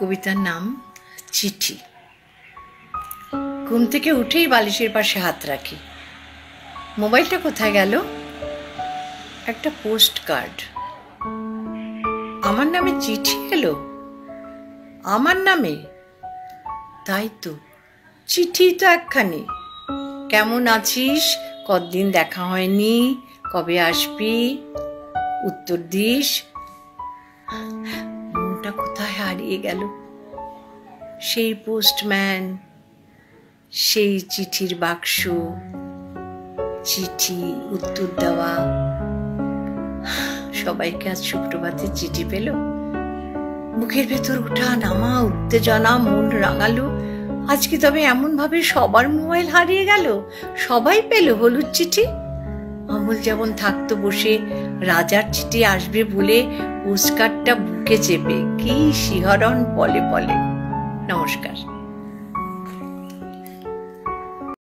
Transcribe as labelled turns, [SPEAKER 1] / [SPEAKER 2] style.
[SPEAKER 1] কবিতার নাম চিঠি। ঘুম থেকে উঠেই বালিশের পাশে হাত রাখি। মোবাইলটা কোথায় গেল? একটা পোস্ট কার্ড। আমার নামে চিঠি এলো? আমার নামে? তাই তো, চিঠি তো একখানি। কেমন আছিস? কতদিন দেখা হয়নি, কবে আসবি? উত্তর দিস। মনটা কোথায় হারিয়ে গেল? সেই পোস্টম্যান, সেই চিঠির বাক্স, চিঠি, উত্তর দেওয়া। সবাইকে আজ সুপ্রভাতে চিঠি পেল। বুকের ভেতর ওঠা নামা উত্তেজনা মন রাঙালো। আজকে তবে এমন ভাবে সবার মোবাইল হারিয়ে গেল, সবাই পেল হলুদ চিঠি। অমল যেমন থাকতো বসে, রাজার চিঠি আসবে বলে পোস্টকার্ডটা বুকে চেপে, কি শিহরণ পলে পলে। নমস্কার।